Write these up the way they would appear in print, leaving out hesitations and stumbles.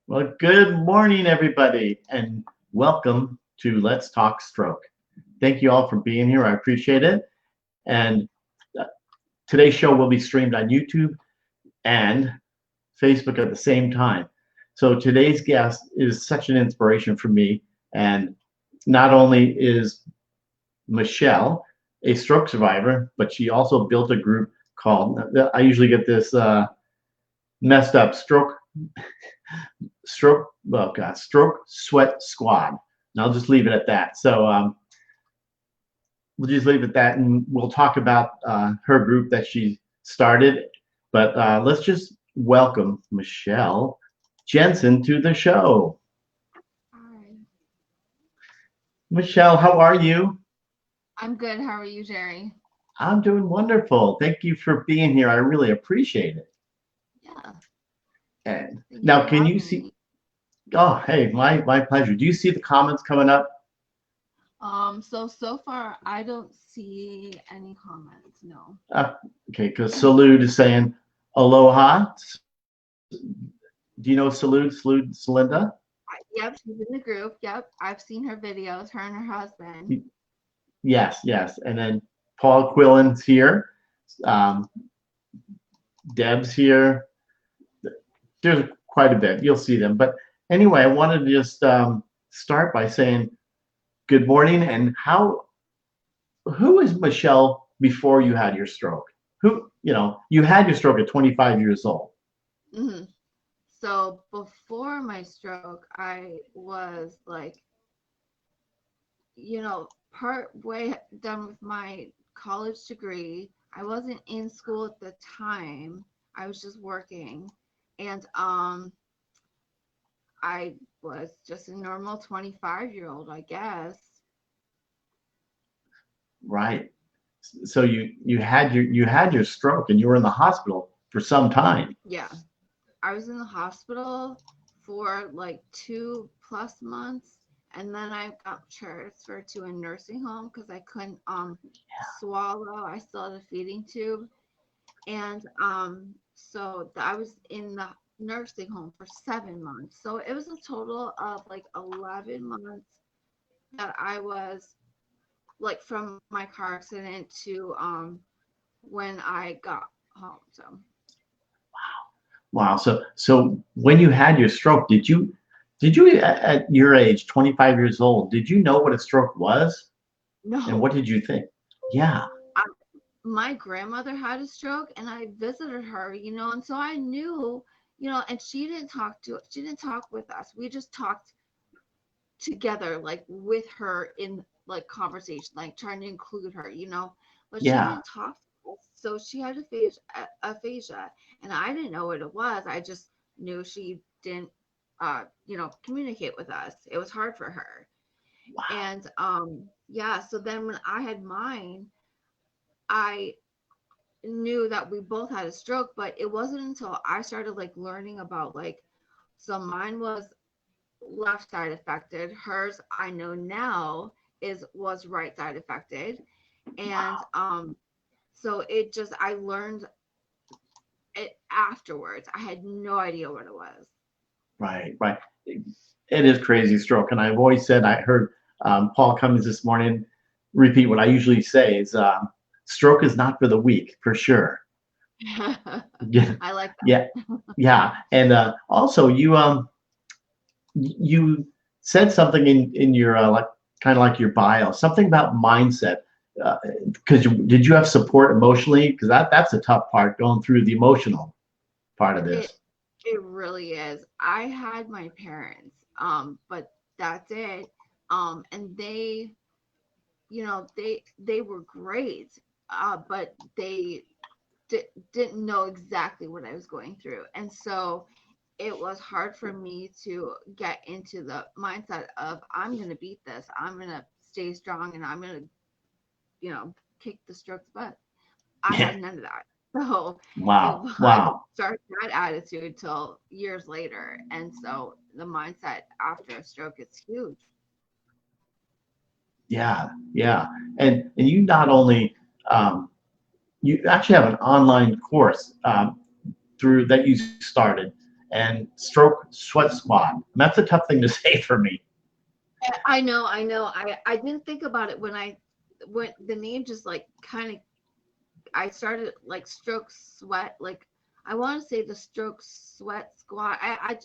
Well, good morning, everybody, and welcome to Let's Talk Stroke. Thank you all for being here. I appreciate it. And uh, today's show will be streamed on YouTube and Facebook at the same time. So today's guest is such an inspiration for me. And not only is Michelle a stroke survivor, but she also built a group called, I usually get this messed up, stroke sweat squad. And I'll just leave it at that. So we'll just leave it at that, and we'll talk about her group that she started. But let's just welcome Michelle Jensen to the show. Hi. Michelle, how are you? I'm good. How are you, Jerry? I'm doing wonderful. Thank you for being here. I really appreciate it. Yeah. And Thank you now, for can you having see? me. Oh, hey, my pleasure. Do you see the comments coming up? So far I don't see any comments. No. Uh, okay, because Salud is saying aloha. Do you know Salud, Celinda? Yep, she's in the group. Yep, I've seen her videos. Her and her husband. Yes, yes. And then Paul Quillen's here. Um, Deb's here. There's quite a bit. You'll see them. But anyway, I wanted to just start by saying good morning. And who is Michelle before you had your stroke? You had your stroke at 25 years old. hmm So before my stroke, I was like, part way done with my college degree. I wasn't in school at the time. I was just working, and I was just a normal 25-year-old, I guess. Right. So you had your stroke and you were in the hospital for some time. Yeah. I was in the hospital for like 2+ months, and then I got transferred to a nursing home because I couldn't swallow. I still had a feeding tube. And I was in the nursing home for 7 months. So it was a total of like 11 months that I was like from my car accident to when I got home. So Wow. So when you had your stroke, did you at your age, 25 years old, did you know what a stroke was? And what no, did you think? Yeah. I, my grandmother had a stroke, and I visited her, and so I knew, and she didn't talk with us. We just talked together, like with her in like conversation, like trying to include her, but she Yeah. didn't talk to us. So she had aphasia, and I didn't know what it was. I just knew she didn't, communicate with us. It was hard for her. Wow. And yeah, so then when I had mine, I knew that we both had a stroke, but it wasn't until I started like learning about like, so mine was left side affected. Hers, I know now, is was right side affected. And Wow. so it just I learned it afterwards. I had no idea what it was. Right. Right. It is crazy stroke. And I've always said, I heard Paul Cummins this morning repeat what I usually say is stroke is not for the weak, for sure. Yeah. I like Yeah. Yeah. And also you said something in your like kind of like your bio, something about mindset. Because did you have support emotionally? Because that's a tough part, going through the emotional part of that. this. It really is. I had my parents, but that's it. And they were great, but they didn't know exactly what I was going through. And so it was hard for me to get into the mindset of I'm going to beat this. I'm going to stay strong, and I'm going to, kick the stroke's butt. I Yeah. had none of that. So Wow. I didn't Wow. start that attitude till years later. And so the mindset after a stroke is huge. Yeah. Yeah. And you not only you actually have an online course through that you started, and stroke sweat squat. That's a tough thing to say for me. I know. I didn't think about it when the name just like kind of, I started like stroke sweat, like I want to say the stroke sweat squat. I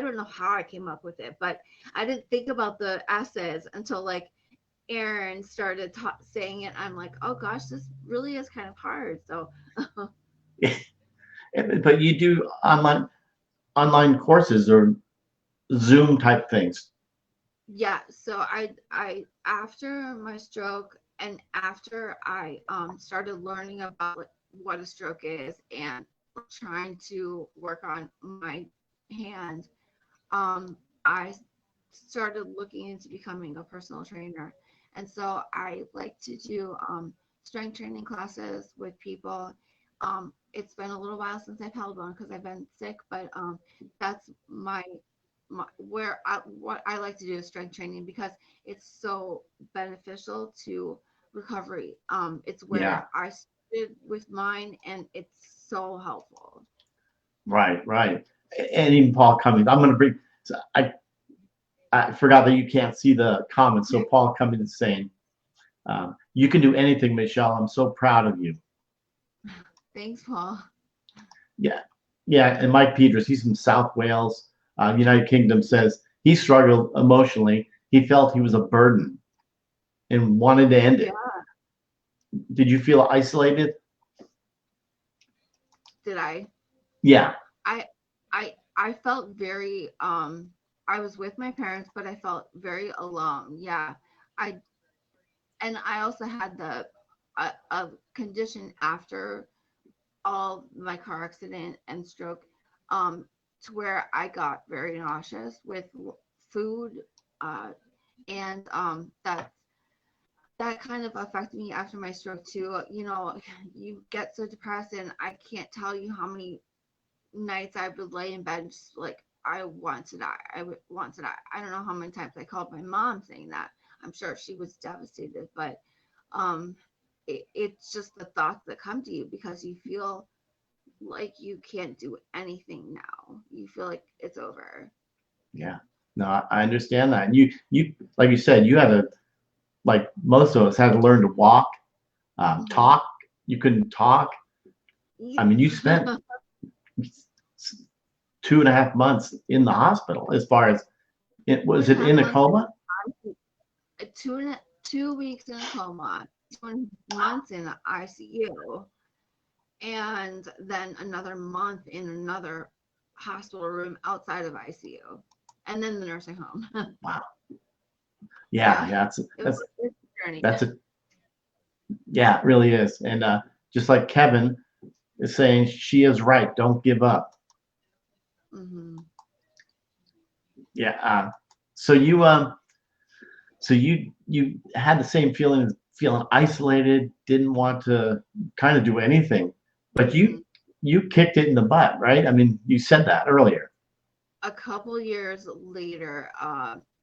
don't know how I came up with it, but I didn't think about the essays until like Aaron started saying it. I'm like, oh gosh, this really is kind of hard. So But you do online courses or Zoom type things. yeah, so I after my stroke and after I started learning about what a stroke is and trying to work on my hand, I started looking into becoming a personal trainer. And so I like to do strength training classes with people. It's been a little while since I've held one because I've been sick, but that's what I like to do is strength training because it's so beneficial to recovery. It's Yeah, where I started with mine, and it's so helpful. right. And even Paul Cummings. I'm going to bring. So I forgot that you can't see the comments. So Paul Cummings is saying, "You can do anything, Michelle. I'm so proud of you." Thanks, Paul. Yeah, yeah. And Mike Peters, he's from South Wales, United Kingdom, says he struggled emotionally. He felt he was a burden and wanted to end Yeah. it. Did you feel isolated? Did I? Yeah, I I felt very I was with my parents, but I felt very alone. Yeah. I and I also had a condition after all my car accident and stroke, to where I got very nauseous with food, uh, and that kind of affected me after my stroke too. You know, you get so depressed, and I can't tell you how many nights I would lay in bed just like I want to die. I would want to die. I don't know how many times I called my mom saying that. I'm sure she was devastated, but um, it's just the thoughts that come to you because you feel like you can't do anything now. You feel like it's over. yeah. No, I understand that. And you, like you said, you had to, like most of us, had to learn to walk, Mm-hmm. talk. You couldn't talk. I mean, you spent 2.5 months in the hospital. As far as it Two was, and a it half in a months in coma. two and 2 weeks in a coma, 2 months in the ICU, and then another month in another hospital room outside of ICU, and then the nursing home. Wow. Yeah, Yeah, yeah. it's a journey. That's a yeah, it really is. And just like Kevin is saying, she is right. Don't give up. Hmm. Yeah. So you had the same feeling, feeling isolated, didn't want to kind of do anything, but Hmm. you kicked it in the butt, right? I mean, you said that earlier. A couple years later,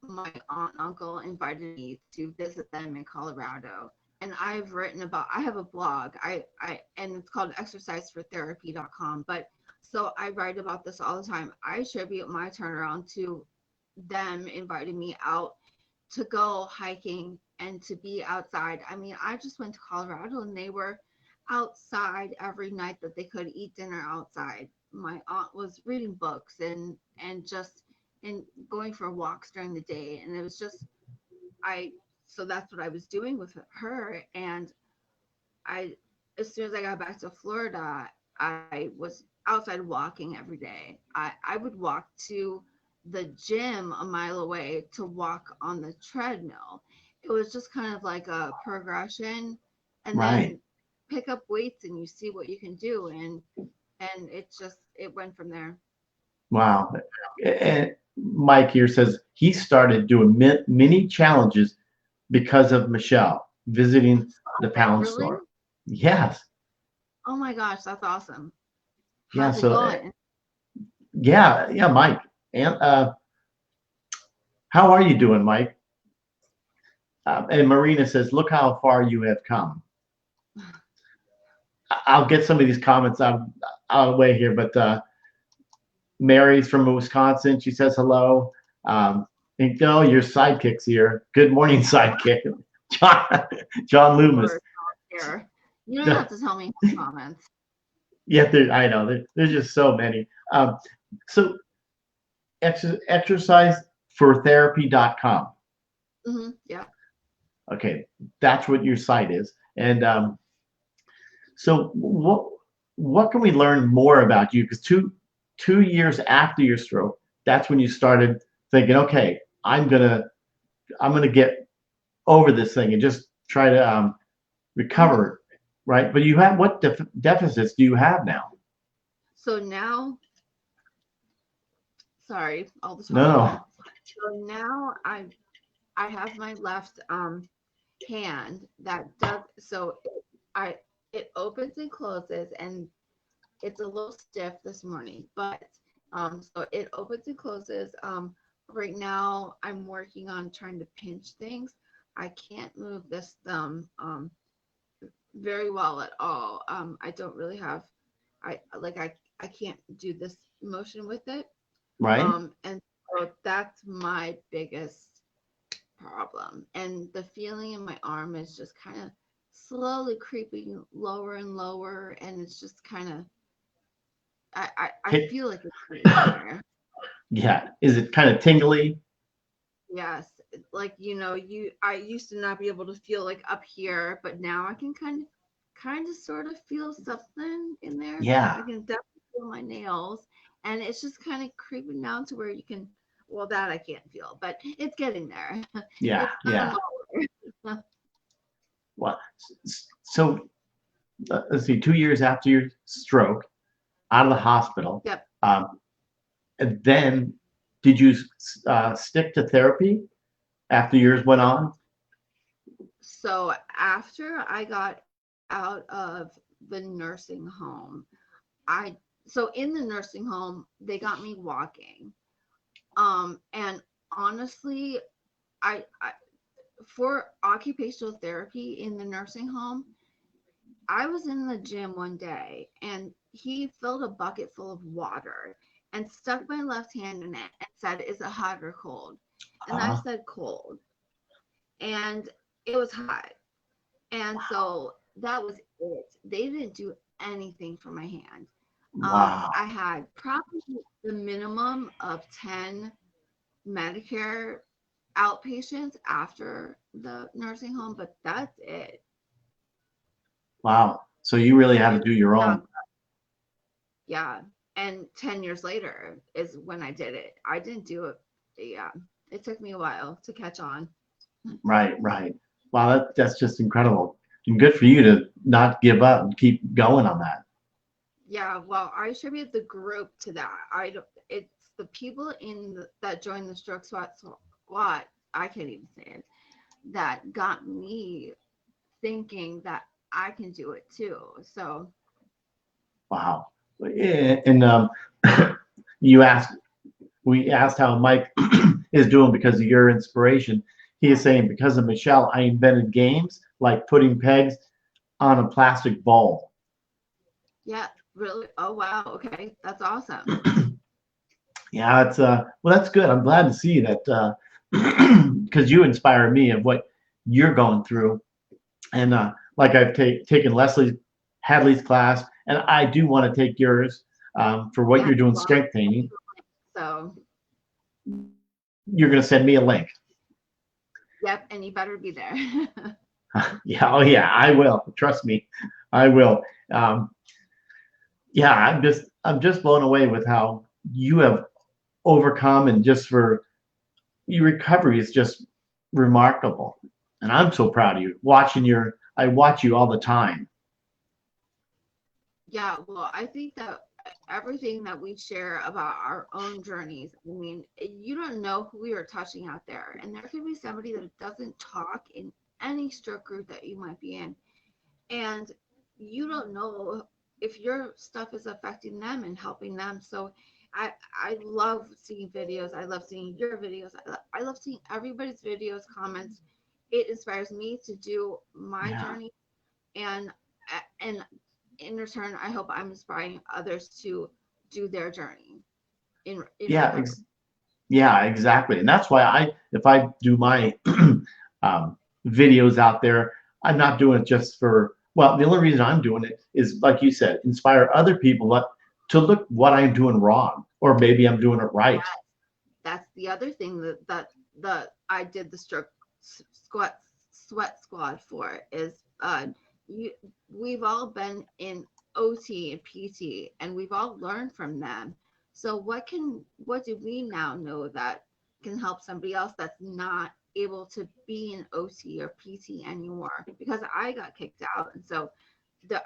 my aunt and uncle invited me to visit them in Colorado. And I've written about, I have a blog, and it's called exercisefortherapy.com. But so I write about this all the time. I attribute my turnaround to them inviting me out to go hiking and to be outside. I mean, I just went to Colorado and they were outside every night that they could eat dinner outside. My aunt was reading books and just and going for walks during the day, and it was just I so that's what I was doing with her. And I as soon as I got back to Florida, I was outside walking every day. I would walk to the gym a mile away to walk on the treadmill. It was just kind of like a progression, and Right. then pick up weights and you see what you can do, and it went from there. Wow. And Mike here says he started doing mini challenges because of Michelle visiting the pound Really? store. Yes. Oh my gosh, that's awesome. Yeah. How's it So going? yeah, Mike. And how are you doing, Mike? And Marina says, look how far you have come. I'll get some of these comments out of the way here, but Mary's from Wisconsin. She says hello. And oh, your sidekick's here. Good morning, sidekick. John, John Loomis. Here. You don't have to tell me comments. Yeah, I know. There's just so many. So exercisefortherapy.com. Yeah. Okay, that's what your site is. And so what can we learn more about you? Because two years after your stroke, that's when you started thinking, okay, I'm gonna get over this thing and just try to recover, right? But you have what deficits do you have now? So now, sorry, all the No, talking. no. So now I have my left hand that does so it opens and closes, and it's a little stiff this morning, but so it opens and closes. Right now I'm working on trying to pinch things. I can't move this thumb very well at all. I don't really have I can't do this motion with it. Right? And so that's my biggest problem. And the feeling in my arm is just kind of slowly creeping lower and lower, and it's just kind of I feel like it's getting there. Yeah. Is it kind of tingly? Yes, like I used to not be able to feel like up here, but now I can kind of sort of feel something in there. Yeah. I can definitely feel my nails, and it's just kind of creeping down to where you can. Well, that I can't feel, but it's getting there. Yeah. It's Yeah. lower. Well, so let's see. 2 years after your stroke, out of the hospital. Yep. And then, did you stick to therapy after years went on? So after I got out of the nursing home, in the nursing home they got me walking. And honestly, I for occupational therapy in the nursing home, I was in the gym one day and he filled a bucket full of water and stuck my left hand in it and said, "Is it hot or cold?" And I said cold. And it was hot. And so that was it. They didn't do anything for my hand. Wow. I had probably the minimum of 10 Medicare outpatients after the nursing home, but that's it. Wow. So you really had to do your own. Yeah. And 10 years later is when I did it. I didn't do it. Yeah. It took me a while to catch on. Right. Right. Wow. That's just incredible. And good for you to not give up and keep going on that. Yeah, well, I attribute the group to that. It's the people that joined the Stroke Squad. I can't even say it. That got me thinking that I can do it too. So Wow. And we asked how Mike is doing because of your inspiration. He is saying, because of Michelle, I invented games like putting pegs on a plastic ball. yeah, really. Oh wow. Okay, that's awesome. Yeah, it's well, that's good. I'm glad to see that because you inspire me of what you're going through. And like I've taken Leslie Hadley's class, and I do want to take yours for what Yeah, you're doing well, strength training. so You're going to send me a link. yep, and you better be there. Yeah, oh yeah, I will. Trust me, I will. Yeah, I'm just blown away with how you have overcome, and just for your recovery is just remarkable. And I'm so proud of you. I watch you all the time. Yeah, well, I think that everything that we share about our own journeys, I mean, you don't know who we are touching out there. And there could be somebody that doesn't talk in any stroke group that you might be in. And you don't know if your stuff is affecting them and helping them. So I love seeing videos. I love seeing your videos. I love seeing everybody's videos, comments. It inspires me to do my Yeah. journey, and and in return, I hope I'm inspiring others to do their journey. in Yeah, recovery. yeah, exactly. And that's why if I do my videos out there, I'm not doing it just for, well, the only reason I'm doing it is, like you said, inspire other people to look what I'm doing wrong, or maybe I'm doing it right. That's the other thing that I did the squat sweat squad for is you we've all been in OT and PT and we've all learned from them. So what do we now know that can help somebody else that's not able to be in OT or PT anymore? Because I got kicked out, and so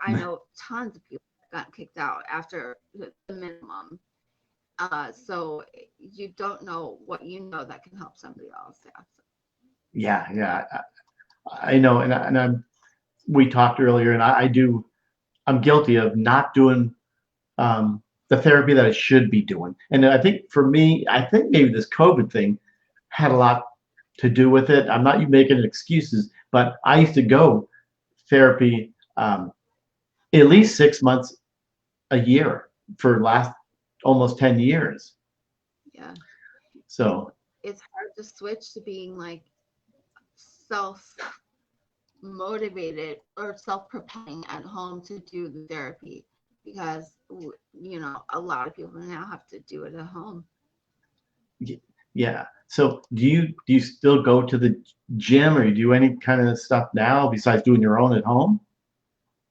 I know tons of people that got kicked out after the minimum. So you don't know what you know that can help somebody else. Yeah. Yeah, yeah, I know, and we talked earlier, and I'm guilty of not doing the therapy that I should be doing. And I think for me, I think maybe this COVID thing had a lot to do with it. I'm not making excuses, but I used to go therapy at least 6 months a year for last almost 10 years. Yeah. So It's hard to switch to being like self motivated or self propelling at home to do the therapy because, a lot of people now have to do it at home. yeah. So do you still go to the gym, or you do any kind of stuff now besides doing your own at home?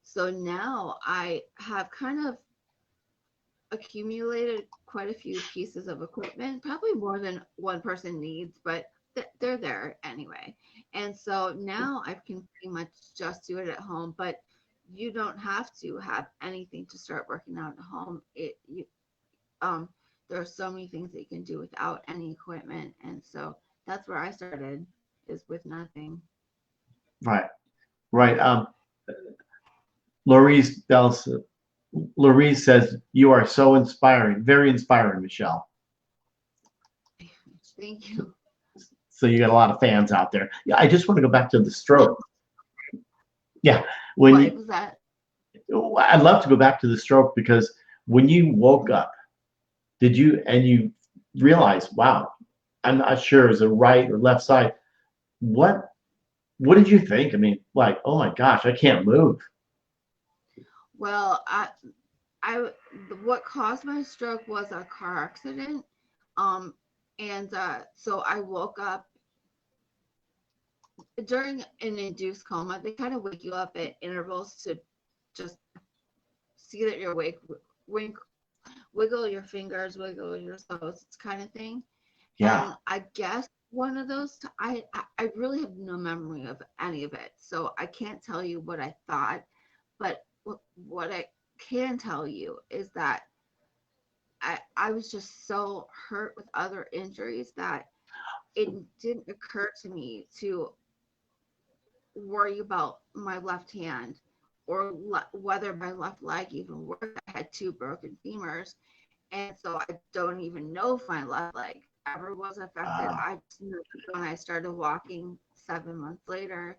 So now I have kind of accumulated quite a few pieces of equipment, probably more than one person needs, but they're there anyway. And so now I can pretty much just do it at home, but you don't have to have anything to start working out at home. Um, there are so many things that you can do without any equipment. And so that's where I started, is with nothing. Right, right. Laurice Bells, Laurice says you are so inspiring, very inspiring, Michelle. Thank you. So you got a lot of fans out there. Yeah, I just want to go back to the stroke. Yeah, when What you, was that? I'd love to go back to the stroke, because when you woke up, you realized, wow, I'm not sure, is it right or left side? What what did you think? I mean, like, oh my gosh, I can't move. Well, I what caused my stroke was a car accident. Um, and so I woke up during an induced coma. They kind of wake you up at intervals to just see that you're awake. Wink, wiggle your fingers, wiggle your toes, it's kind of thing. Yeah. And I guess one of those, I really have no memory of any of it, so I can't tell you what I thought. But what I can tell you is that I was just so hurt with other injuries that it didn't occur to me to worry about my left hand or whether my left leg even worked. I had two broken femurs, and so I don't even know if my left leg ever was affected. Uh, I just knew when I started walking 7 months later,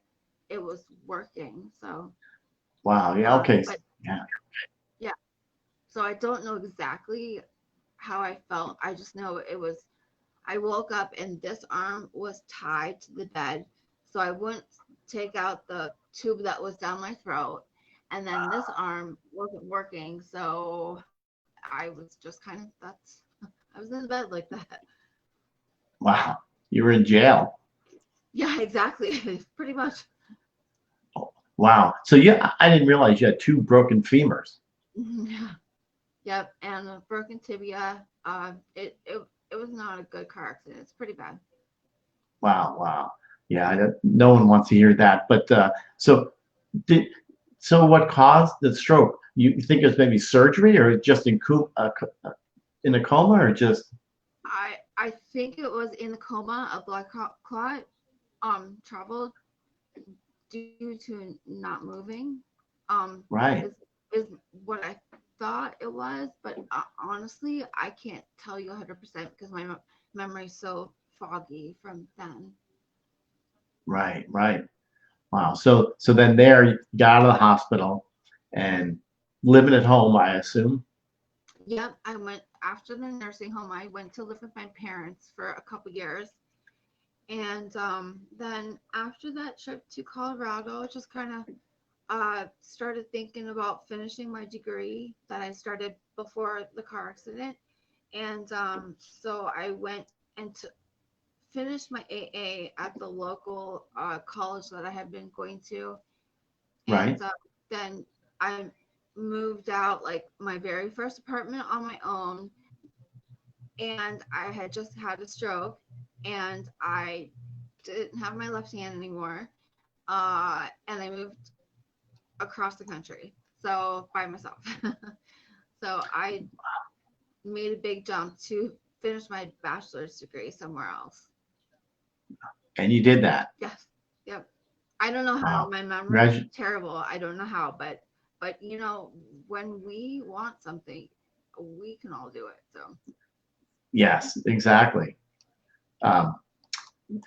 it was working. So, wow. Yeah. Okay. but Yeah. yeah, so I don't know exactly how I felt. I just know it was, I woke up and this arm was tied to the bed. So I wouldn't take out the tube that was down my throat. And then this arm wasn't working. So I was just kind of, I was in the bed like that. Wow. You were in jail. Yeah, exactly. Pretty much. Wow. So yeah, I didn't realize you had two broken femurs. Yeah. Yep. And a broken tibia. It was not a good car accident. It's pretty bad. Wow. Wow. Yeah. No one wants to hear that. But did so what caused the stroke? You think it was maybe surgery, or just in a coma, or just I think it was in the coma. A blood clot traveled due to not moving. right? Is what I thought it was, but honestly, I can't tell you 100% because my memory's so foggy from then. Right. Right. Wow. So then there you got out of the hospital and living at home, I assume. Yep, I went. after the nursing home, I went to live with my parents for a couple years. And then after that trip to Colorado, I just kind of started thinking about finishing my degree that I started before the car accident. And so I went and finished my AA at the local college that I had been going to. Right. And then I moved out, like my very first apartment on my own. And I had just had a stroke, and I didn't have my left hand anymore. And I moved across the country, so by myself. So I made a big jump to finish my bachelor's degree somewhere else. And you did that. Yes. Yep. I don't know how. Wow. My memory is terrible. I don't know how, but you know, when we want something, we can all do it. So. Yes, exactly.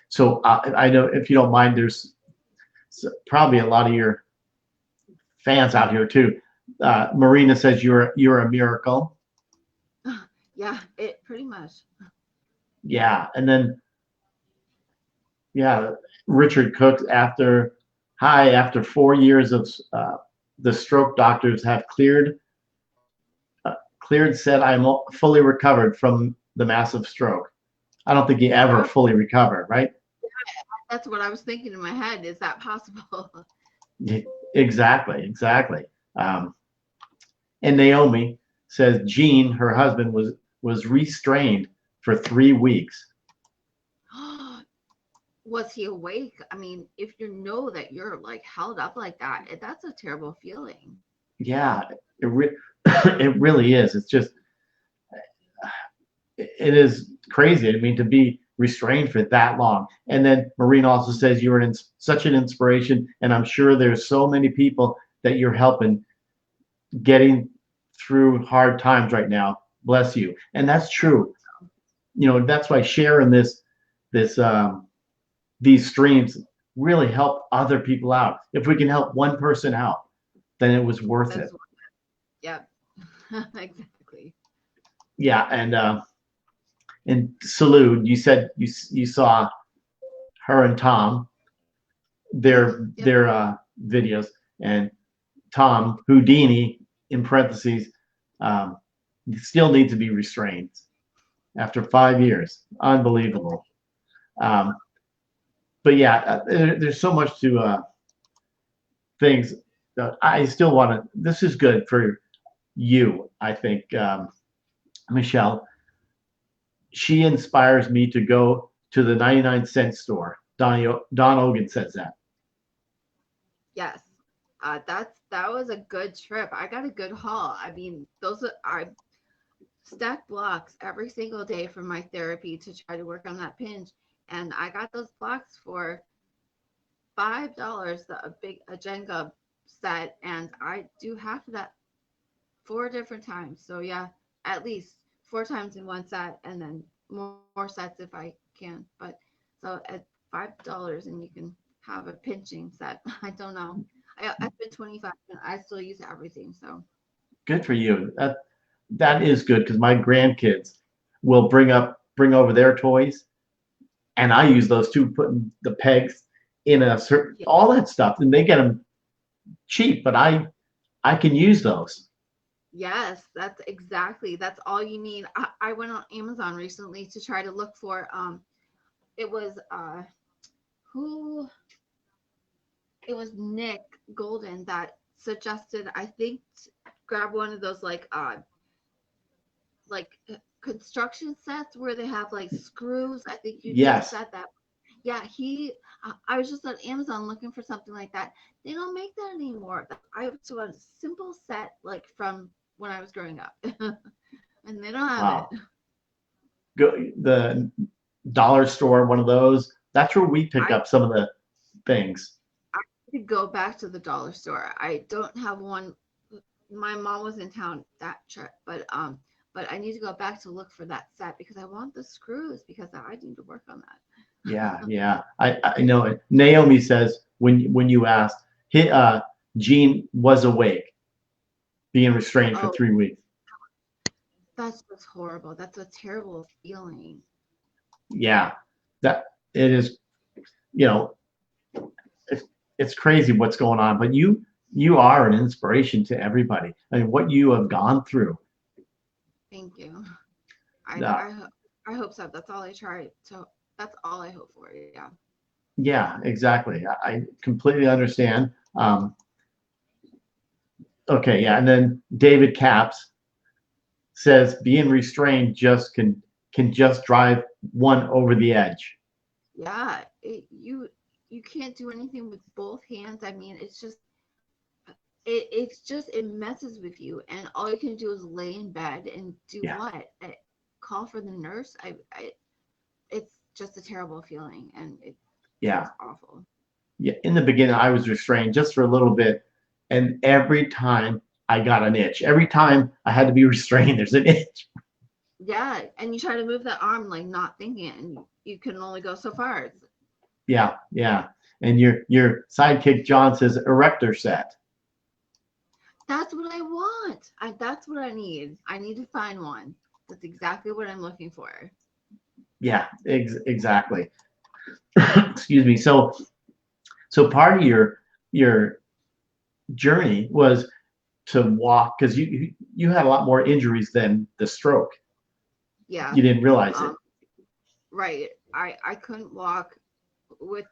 So I know, if you don't mind, there's probably a lot of your fans out here too. Marina says you're a miracle. Yeah, it pretty much. Yeah, and then Richard Cook, after 4 years of the stroke doctors have cleared, said I'm fully recovered from the massive stroke. I don't think he ever fully recovered, right? That's what I was thinking in my head. Is that possible? Exactly. And Naomi says Gene, her husband, was restrained for 3 weeks. Was he awake? I mean, if you know that you're like held up like that, that's a terrible feeling. Yeah, it really is. It's just, it is crazy. I mean, to be restrained for that long. And then Marina also says you're such an inspiration, and I'm sure there's so many people that you're helping getting through hard times right now. Bless you. And that's true. You know, that's why sharing these streams really help other people out. If we can help one person out, then it was worth it. Yeah, exactly. Yeah, and Salud, you said you saw her and Tom, their videos, and Tom Houdini, in parentheses, still need to be restrained after 5 years. Unbelievable. But yeah, there's so much to things that I still want to. This is good for you, I think, Michelle. She inspires me to go to the 99-cent store. Don Ogan says that. Yes, that was a good trip. I got a good haul. I mean, I stacked blocks every single day for my therapy to try to work on that pinch, and I got those blocks for $5. A Jenga set, and I do half of that 4 different times. So yeah, at least 4 times in one set, and then more sets if I can. But so at $5, and you can have a pinching set. I don't know. I've been 25, and I still use everything. So good for you. That is good, because my grandkids will bring over their toys, and I use those too, putting the pegs in a certain, all that stuff, and they get them cheap, but I can use those. Yes, that's all you need. I went on Amazon recently to try to look for it was Nick Golden that suggested, I think, grab one of those like construction sets where they have like screws. I think you just said that. Yeah, I was just on Amazon looking for something like that. They don't make that anymore. I have a simple set like from when I was growing up, and they don't have it. Go the dollar store, one of those. That's where we pick up some of the things. I need to go back to the dollar store. I don't have one. My mom was in town that trip, but I need to go back to look for that set because I want the screws, because I need to work on that. Yeah. I know it. Naomi says when you asked, Gene was awake, being restrained for 3 weeks. That's just horrible. That's a terrible feeling. Yeah, that it is. You know, it's, it's crazy what's going on, but you are an inspiration to everybody. I mean, what you have gone through. Thank you. I Uh, I ho- I hope so. That's all I try. So that's all I hope for. Yeah. yeah, exactly. I completely understand. Okay, yeah, and then David Caps says being restrained just can just drive one over the edge. Yeah. You can't do anything with both hands. I mean, it messes with you, and all you can do is lay in bed and do Yeah, what? Call for the nurse. It's just a terrible feeling, and it yeah, feels awful. yeah. In the beginning, I was restrained just for a little bit, and every time I got an itch. Every time I had to be restrained, there's an itch. Yeah, and you try to move that arm like not thinking, and you can only go so far. Yeah, yeah. And your sidekick John says erector set. That's what I want. That's what I need. I need to find one. That's exactly what I'm looking for. Yeah, exactly. Excuse me. So part of your journey was to walk because you had a lot more injuries than the stroke. Yeah. You didn't realize it. Um. Right. I couldn't walk with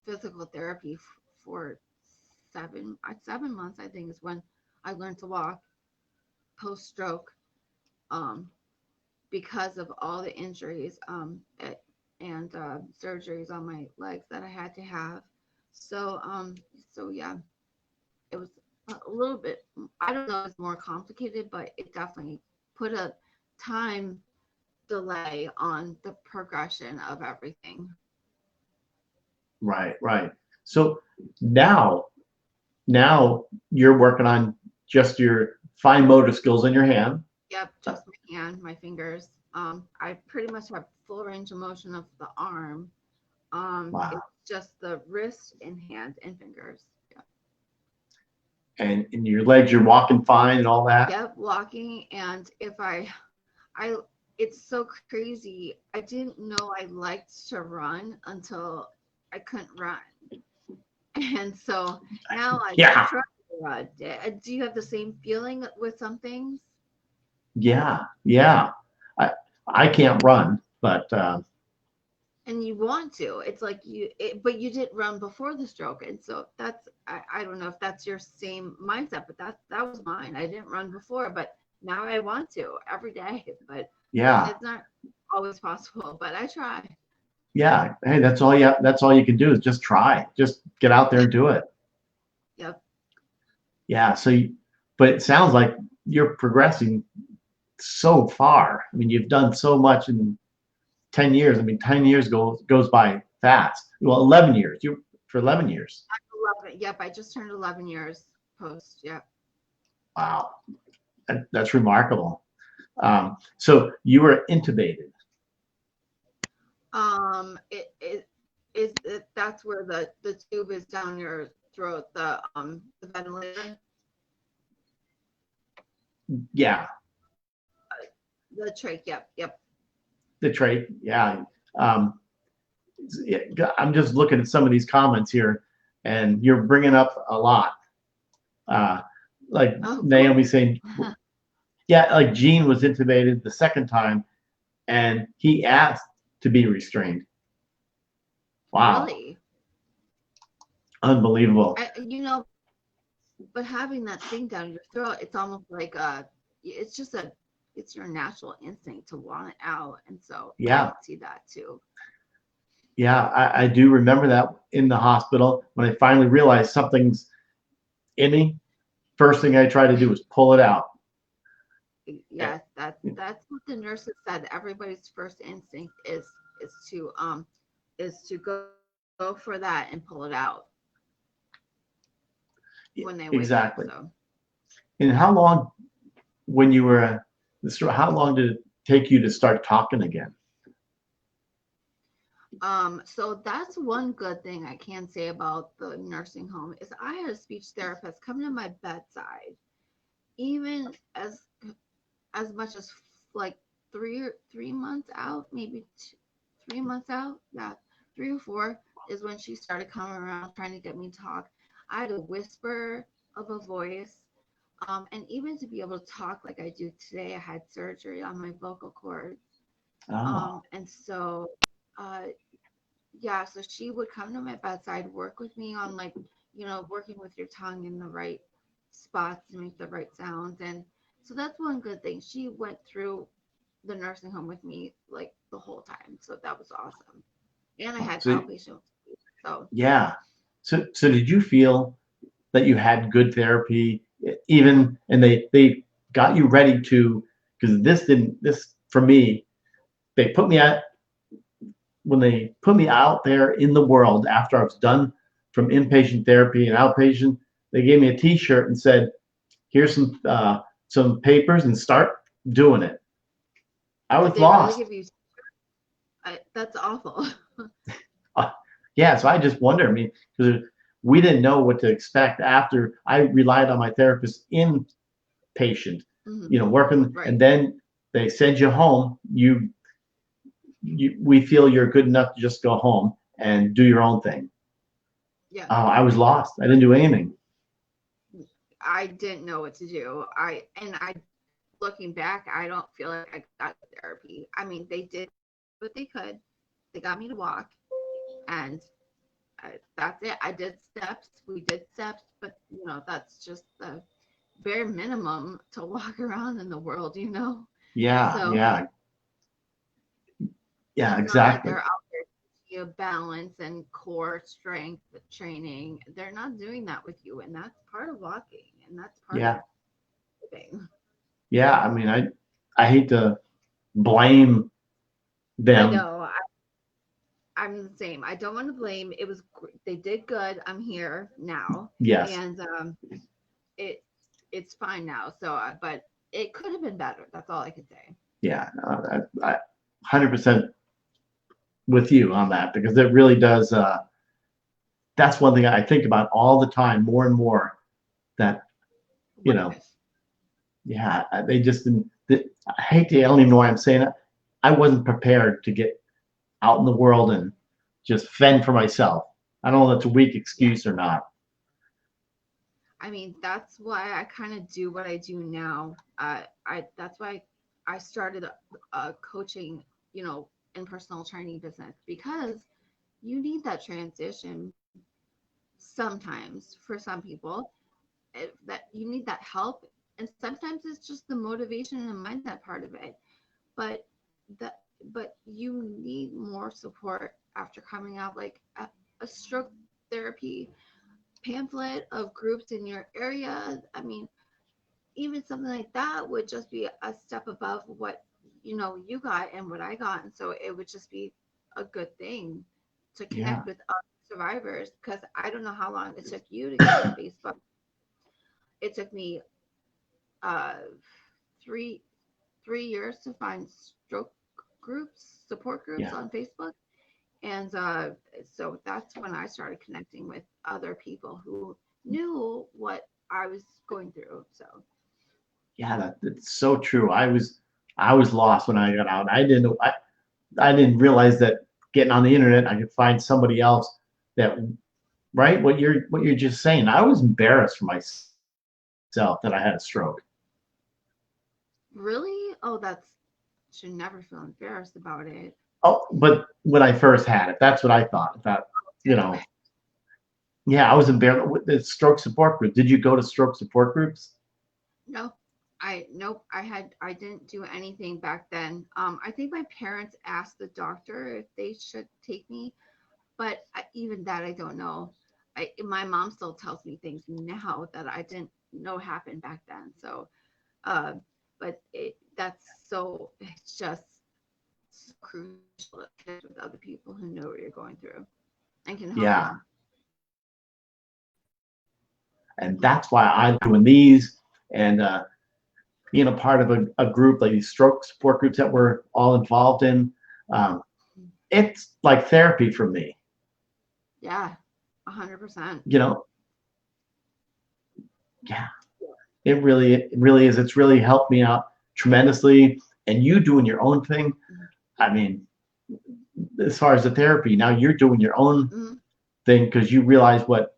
physical therapy for 7 months. I think is when I learned to walk post stroke. Um. Because of all the injuries. And surgeries on my legs that I had to have. So so yeah, it was a little bit, I don't know if it's more complicated, but it definitely put a time delay on the progression of everything. Right, right. So now now you're working on just your fine motor skills in your hand. Yep, just my hand, my fingers. I pretty much have full range of motion of the arm. Wow. It's just the wrist and hand and fingers. Yeah. And in your legs, you're walking fine and all that. Yep, walking. And if I, it's so crazy. I didn't know I liked to run until I couldn't run. And so now I Yeah, try to run. Do you have the same feeling with some things? yeah, yeah. I I can't run, but And you want to. It's like but you didn't run before the stroke. And so I don't know if that's your same mindset, but that was mine. I didn't run before, but now I want to every day. But yeah, it's not always possible, but I try. yeah. Hey, that's all you can do is just try. Just get out there and do it. Yep. Yeah. But it sounds like you're progressing so far. I mean, you've done so much in 10 years. I mean, 10 years goes by fast. Well, 11 years. You for 11 years. I'm 11. Yep, I just turned 11 years post. Yep. Wow. That's remarkable. So you were intubated. That's where the tube is down your throat, the ventilator, Yeah, the trach. Yep, yep. the trach. Yeah. Um, I'm just looking at some of these comments here, and you're bringing up a lot. Uh, like Oh, Naomi cool. saying, yeah, like Gene was intubated the second time, and he asked to be restrained. Wow, Really? unbelievable. But having that thing down your throat, it's almost like it's just it's your natural instinct to want it out, and so I Yeah, could see that too. yeah, I do remember that in the hospital when I finally realized something's in me. First thing I try to do is pull it out. Yes, that's what the nurses said. Everybody's first instinct is to go for that and pull it out when they wake up. Exactly. So And how long, when you were, how long did it take you to start talking again? so that's one good thing I can say about the nursing home is I had a speech therapist come to my bedside, even as as much as like 3 months out, maybe 3 months out. Yeah, 3 or 4 is when she started coming around trying to get me to talk. I had a whisper of a voice. And even to be able to talk like I do today, I had surgery on my vocal cords. Oh, And so, uh, yeah, so she would come to my bedside, work with me on like, working with your tongue in the right spots to make the right sounds. And so that's one good thing. She went through the nursing home with me like the whole time. So that was awesome. And I had so outpatient. So yeah. So did you feel that you had good therapy, even, and they got you ready to, because this for me, they put me at when they put me out there in the world after I was done from inpatient therapy and outpatient, they gave me a T-shirt and said, "Here's some papers and start doing it." I did was they really lost. give you, that's awful. Uh, yeah, so I just wonder. I mean, because we didn't know what to expect after I relied on my therapist inpatient, Mhm. working, Right. and then they send you home. We feel you're good enough to just go home and do your own thing. Yeah. I was lost. I didn't do anything. I didn't know what to do. Looking back, I don't feel like I got therapy. I mean, they did what they could. They got me to walk, and that's it. I did steps. We did steps, but that's just the bare minimum to walk around in the world. Yeah, So yeah, yeah, it's not like exactly. they're out there teaching you balance and core strength training. They're not doing that with you, and that's part of walking, and that's part Yeah, of living. yeah. I mean, I hate to blame I them. know. I'm the same. I don't want to blame. They did good. I'm here now, Yes, and it it's fine now. So, but it could have been better. That's all I could say. yeah, no, 100% with you on that because it really does. That's one thing I think about all the time, more and more. That you What know, if? yeah, they just didn't. I hate to. I don't even know why I'm saying it. I wasn't prepared to get out in the world and just fend for myself. I don't know if that's a weak Yeah. excuse or not. I mean, that's why I kind of do what I do now. I That's why I started coaching, in personal training business because you need that transition sometimes for some people. That you need that help, and sometimes it's just the motivation and mindset part of it. But but you need more support after coming out, like a stroke therapy pamphlet of groups in your area. I mean, even something like that would just be a step above what you got and what I got, and so it would just be a good thing to Yeah, connect with other survivors, because I don't know how long it took you to get on Facebook. It took me uh, three 3 years to find stroke groups, support groups yeah, on Facebook. And so that's when I started connecting with other people who knew what I was going through. So yeah. That's so true. I was lost when I got out. I didn't realize that getting on the internet, I could find somebody else that right what you're just saying. I was embarrassed for myself that I had a stroke. really, oh, that's should never feel embarrassed about it. Oh, but when I first had it, that's what I thought. I thought, you Okay. know, yeah, I was embarrassed with the stroke support group. Did you go to stroke support groups? No, nope. I didn't do anything back then. I think my parents asked the doctor if they should take me, but even that I don't know. My mom still tells me things now that I didn't know happened back then. So, uh, but it's just so crucial to connect with other people who know what you're going through and can help Yeah, you. and that's why I'm doing these and being a part of a group like these stroke support groups that we're all involved in. Um, it's like therapy for me. Yeah, 100%. You know, yeah, it really is. It's really helped me out tremendously, and you doing your own thing. I mean, as far as the therapy, now you're doing your own thing because you realize what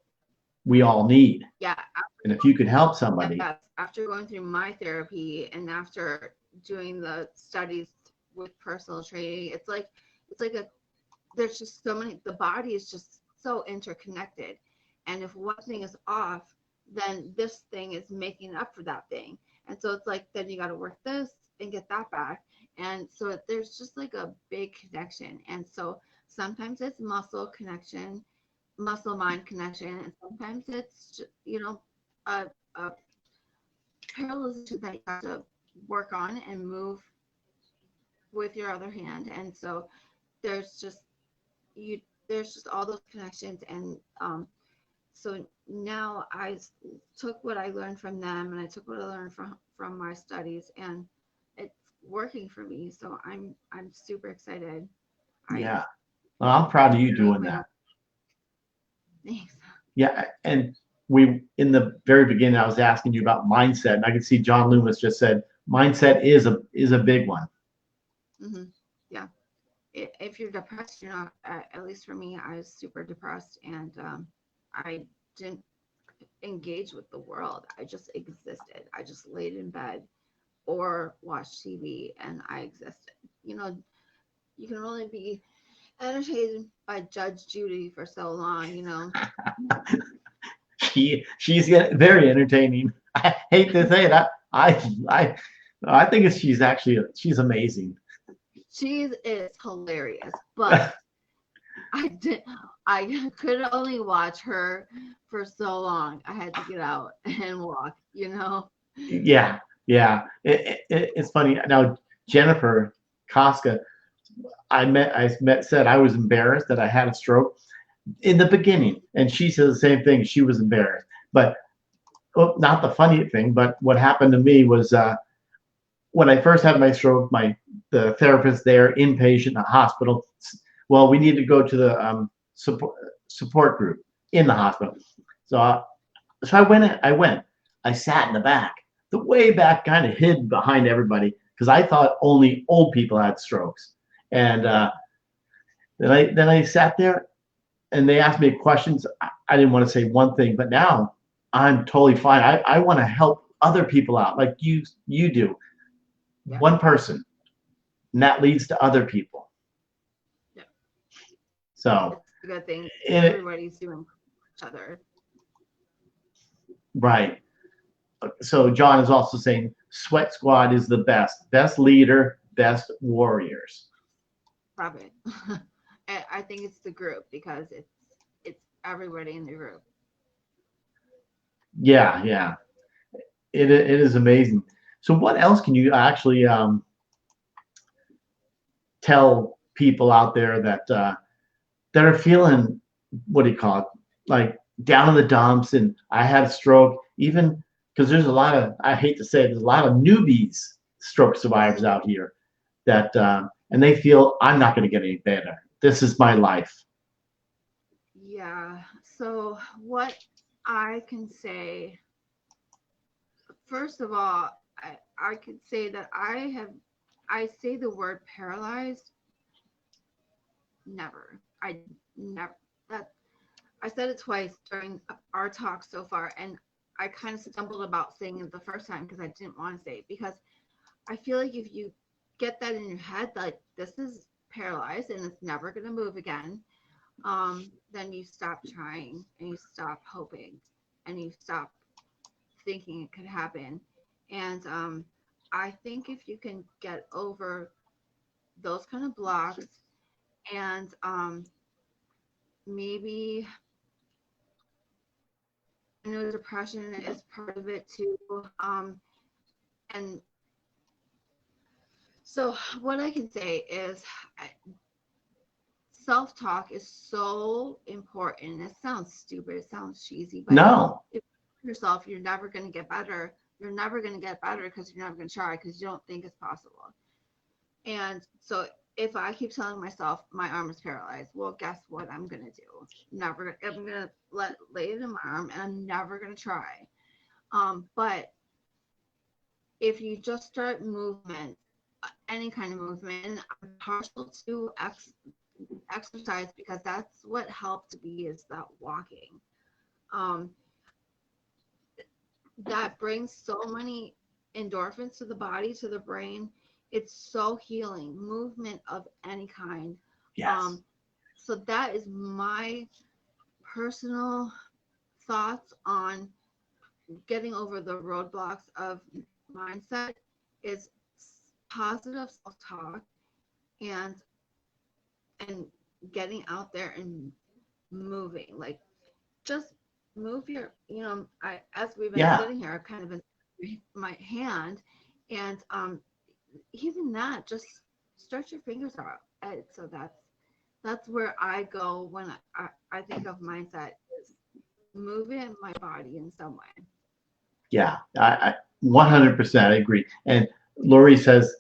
we all need. Yeah. And if you could help somebody. Yes, after going through my therapy and after doing the studies with personal training, it's like there's just so many, the body is just so interconnected. And if one thing is off, then this thing is making up for that thing. And so it's like, then you got to work this and get that back. And so there's just like a big connection. And so sometimes it's muscle connection, muscle mind connection, and sometimes it's, a paralysis that you have to work on and move with your other hand. And so there's just all those connections. And so now I took what I learned from them, and I took what I learned from my studies, and it's working for me. So I'm super excited. Yeah. Well, I'm proud of you doing that. Thanks. Yeah. And in the very beginning, I was asking you about mindset, and I could see John Loomis just said mindset is a big one. Mm-hmm. Yeah. If you're depressed, you're not, at least for me, I was super depressed, and I didn't engage with the world. I just existed. I just laid in bed or watched TV, and I existed. You know, you can only be entertained by Judge Judy for so long, you know. She's very entertaining. I hate to say it. I think she's amazing. She is hilarious, but I could only watch her for so long. I had to get out and walk, you know. Yeah. It's funny. Now, Jennifer Koska, said I was embarrassed that I had a stroke in the beginning, and she said the same thing. She was embarrassed, but not the funny thing. But what happened to me was when I first had my stroke, the therapist there, inpatient in the hospital. Well, we need to go to the support group in the hospital. So I went. I sat in the back, the way back, kind of hid behind everybody, because I thought only old people had strokes. And then I sat there, and they asked me questions. I didn't want to say one thing, but now I'm totally fine. I want to help other people out, like you do. Yeah. One person, and that leads to other people. Yeah. So it's a good thing. Everybody's doing each other. Right. So John is also saying Sweat Squad is the best leader, best warriors. Probably. I think it's the group, because it's everybody in the group. Yeah. It is amazing. So what else can you actually tell people out there that are feeling, what do you call it, like down in the dumps, and I had a stroke, even because there's a lot of, I hate to say it, there's a lot of newbies stroke survivors out here that and they feel I'm not going to get any better. This is my life. Yeah. So what I can say, first of all, I could say that I say the word paralyzed. Never. I said it twice during our talk so far, and I kind of stumbled about saying it the first time because I didn't want to say it, because I feel like if you get that in your head, like this is paralyzed and it's never going to move again, then you stop trying and you stop hoping and you stop thinking it could happen. And I think if you can get over those kind of blocks, and maybe, I know depression is part of it too, and so what I can say is self-talk is so important. It sounds stupid, it sounds cheesy, but no, if you yourself, you're never going to get better. You're never going to get better because you're never going to try, because you don't think it's possible. And so if I keep telling myself my arm is paralyzed, well, guess what I'm going to do? I'm going to lay it in my arm, and I'm never going to try. But if you just start movement, any kind of movement, and I'm partial to exercise because that's what helped me is that walking. Um, that brings so many endorphins to the body, to the brain. It's so healing, movement of any kind. Yes. So that is my personal thoughts on getting over the roadblocks of mindset is positive self-talk and and getting out there and moving. Like just move your, I, as we've been Yeah. sitting here, I've kind of been my hand, and even that, just stretch your fingers out. And so that's where I go when I think of mindset is moving my body in some way. Yeah. I 100% agree. And Lori says,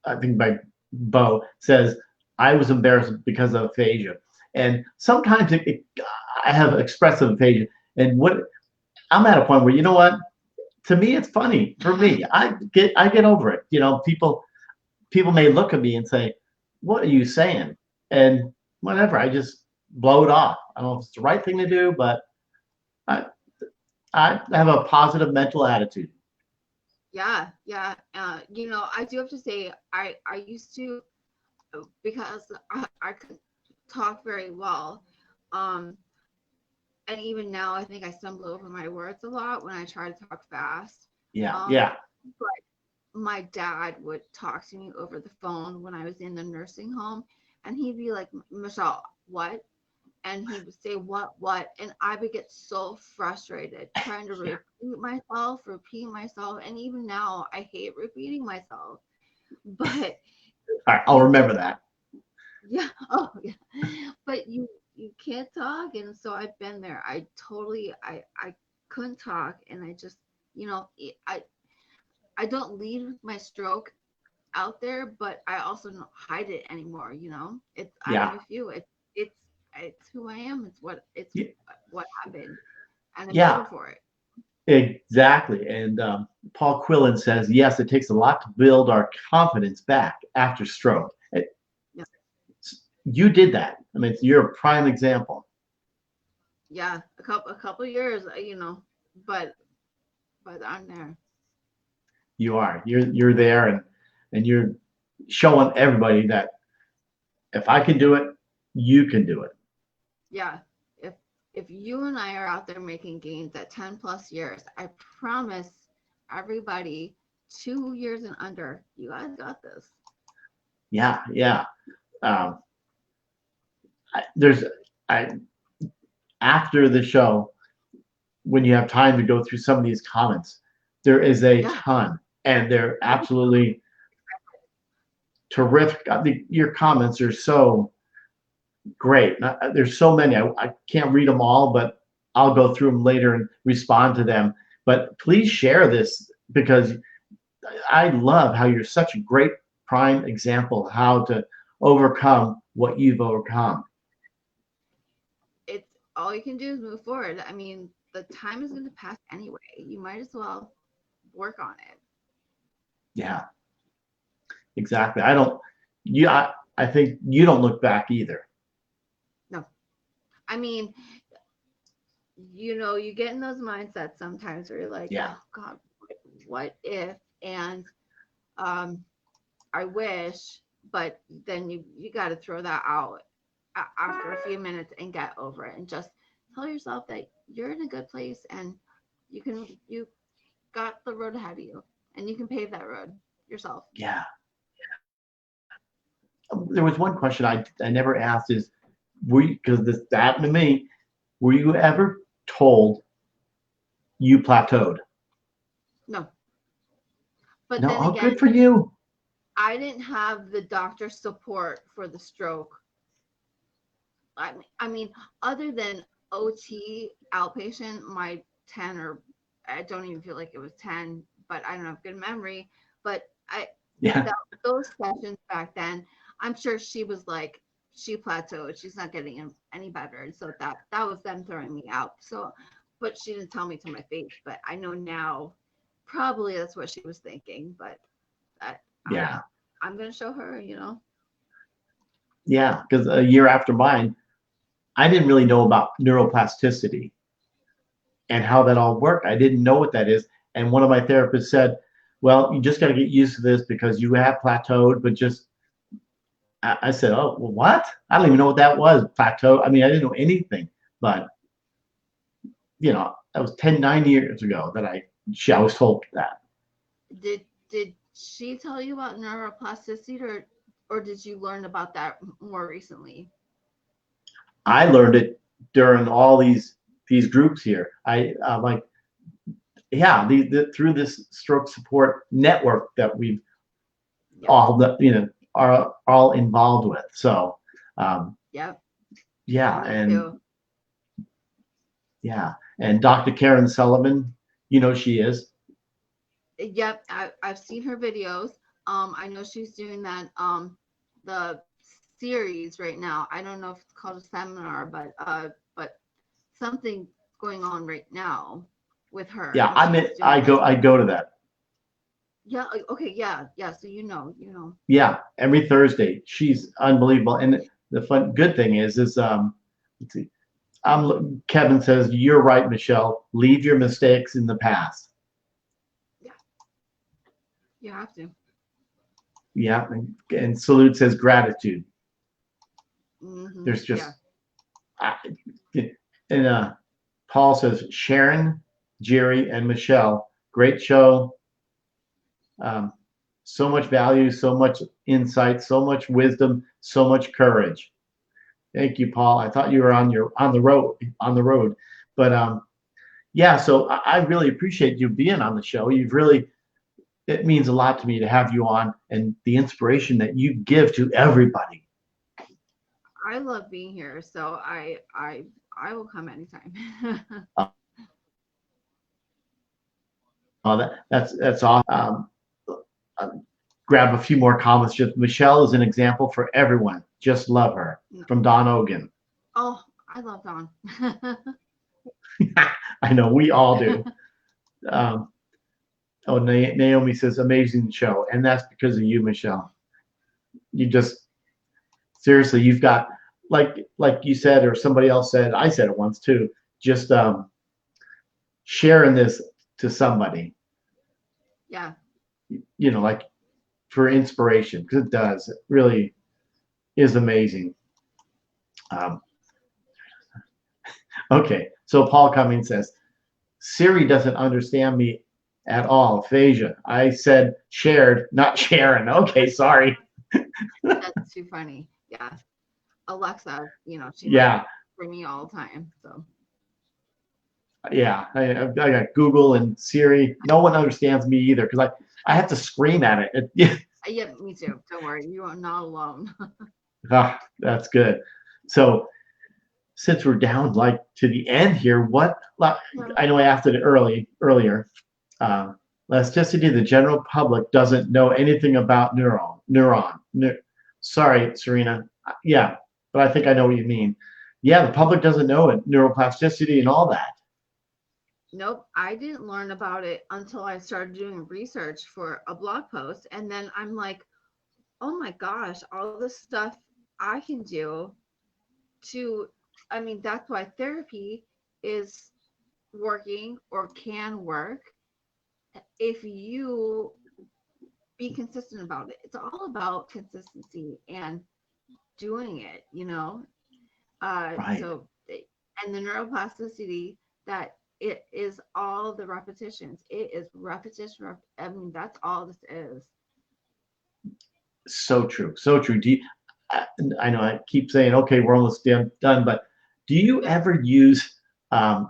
I think by Bo says, I was embarrassed because of aphasia. And sometimes I have expressive aphasia. And what I'm at a point where, you know what? To me, it's funny. For me, I get over it. People may look at me and say, "What are you saying?" And whatever, I just blow it off. I don't know if it's the right thing to do, but I I have a positive mental attitude. Yeah, yeah. I do have to say, I used to, because I could talk very well. Um, and even now, I think I stumble over my words a lot when I try to talk fast. Yeah, Um, yeah, but my dad would talk to me over the phone when I was in the nursing home, and he'd be like, Michelle, what? And he would say, what? And I would get so frustrated trying to yeah. repeat myself. And even now, I hate repeating myself. But All right, I'll you remember just, that. yeah, oh, yeah. But you can't talk. And so I've been there. I couldn't talk. And I just, I don't lead with my stroke out there, but I also don't hide it anymore. It's, I have Yeah, a few. It's it's who I am. It's y- what happened, and I'm yeah, better for it. exactly. And Paul Quillen says, yes, it takes a lot to build our confidence back after stroke. Yeah, You did that. I mean, you're a prime example. yeah. A couple years, but I'm there. You are. You're there, and you're showing everybody that if I can do it, you can do it. Yeah. If if you and I are out there making gains at 10 plus years, I promise everybody 2 years and under, you guys got this. Yeah, yeah. Um, there's I after the show when you have time to go through some of these comments, there is a Yeah. ton, and they're absolutely terrific. I think your comments are so great. There's so many. I can't read them all, but I'll go through them later and respond to them. But please share this because I love how you're such a great prime example of how to overcome what you've overcome. It's all you can do is move forward. I mean, the time is going to pass anyway. You might as well work on it. Yeah, exactly. I don't. I think you don't look back either. No, I mean, you get in those mindsets sometimes where you're like, Yeah, oh God, what if? And um, I wish, but then you got to throw that out after a few minutes and get over it and just tell yourself that you're in a good place and you got the road ahead of you and you can pave that road yourself. yeah. There was one question I never asked is, were you, because this happened to me, were you ever told you plateaued? No, but No, then oh, good again, for you. I didn't have the doctor's support for the stroke. I mean, other than OT outpatient, my 10, or I don't even feel like it was 10, but I don't have good memory. But Yeah, that, those sessions back then, I'm sure she was like, she plateaued. She's not getting any better. And so that was them throwing me out. So, but she didn't tell me to my face. But I know now Probably that's what she was thinking, but Yeah. I'm gonna show her, Yeah, because a year after mine, I didn't really know about neuroplasticity and how that all worked. I didn't know what that is. And one of my therapists said, well, you just got to get used to this because you have plateaued, but just, I said, oh, well, what? I don't even know what that was, plateau. I mean, I didn't know anything, but, that was 9 years ago that I was told that. Did she tell you about neuroplasticity, or did you learn about that more recently? I learned it during all these groups here. Through this stroke support network that we've all are all involved with. So Yep. Yeah, Me and too. yeah, and Dr. Karen Sullivan, she is. Yep, I've seen her videos. I know she's doing that the series right now. I don't know if it's called a seminar, but something going on right now with her. Yeah, And I go to that. Yeah. Okay. Yeah. Yeah. So Yeah, every Thursday. She's unbelievable. And the good thing is let's see. Kevin says, you're right, Michelle. Leave your mistakes in the past. Yeah. You have to. Yeah, and Salute says gratitude. Mm-hmm. There's just, and Paul says, Sharon, Jerry, and Michelle, great show. So much value, so much insight, so much wisdom, so much courage. Thank you, Paul. I thought you were on the road, but yeah. So I really appreciate you being on the show. It means a lot to me to have you on and the inspiration that you give to everybody. I love being here, so I will come anytime. That's awesome. Grab a few more comments. Just Michelle is an example for everyone. Just love her. From Don Ogan. Oh, I love Don. I know we all do. Naomi says amazing show, and that's because of you, Michelle. You just seriously, you've got like you said, or somebody else said. I said it once too. Just sharing this to somebody. Yeah. Like for inspiration, because it really is amazing. Okay, so Paul Cummings says, Siri doesn't understand me at all. Aphasia. I said shared, not Sharon. Okay, sorry. That's too funny. Yeah. Alexa, she for me all the time. So yeah, I got Google and Siri. No one understands me either because I have to scream at it. Yeah, me too. Don't worry, you are not alone. That's good. So since we're down to the end here, I know I asked it earlier. Elasticity, the general public doesn't know anything about neuron. Sorry, Serena. Yeah, but I think I know what you mean. Yeah, the public doesn't know it, neuroplasticity and all that. Nope, I didn't learn about it until I started doing research for a blog post. And then I'm like, oh my gosh, all this stuff I can do that's why therapy is working or can work if you be consistent about it. It's all about consistency and doing it, Right. So, and the neuroplasticity, that it is all the repetitions. It is repetition. That's all this is. So true. So true. I know I keep saying, okay, we're almost done, but do you ever use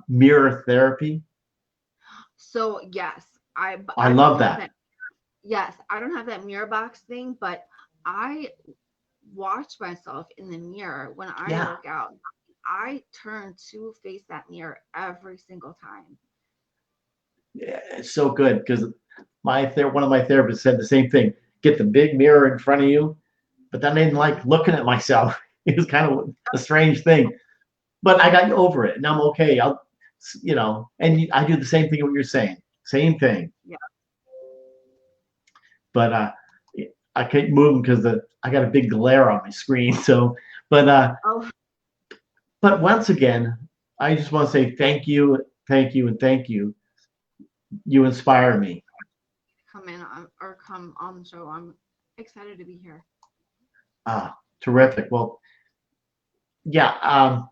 mirror therapy? So yes, I love that. Yes, I don't have that mirror box thing, but I watch myself in the mirror when I work out. I turn to face that mirror every single time. Yeah, it's so good because one of my therapists said the same thing. Get the big mirror in front of you, but then I didn't like looking at myself. It was kind of a strange thing, but I got over it, and I'm okay. And I do the same thing what you're saying. Same thing. Yeah. But I can't move because I got a big glare on my screen. So, Oh, but once again, I just want to say thank you, thank you, and thank you. You inspire me. come in or come on the show. I'm excited to be here. Terrific. Well, yeah.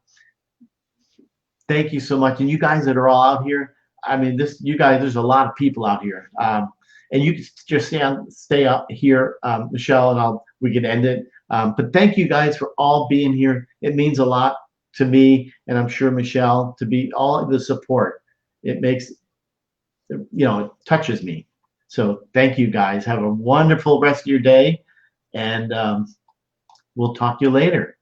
Thank you so much. And you guys that are all out here, I mean, you guys, there's a lot of people out here. And you can just stay up here, Michelle, and we can end it. But thank you guys for all being here. It means a lot to me, and I'm sure Michelle, to be all of the support. It makes, it touches me. So thank you guys. Have a wonderful rest of your day, and we'll talk to you later.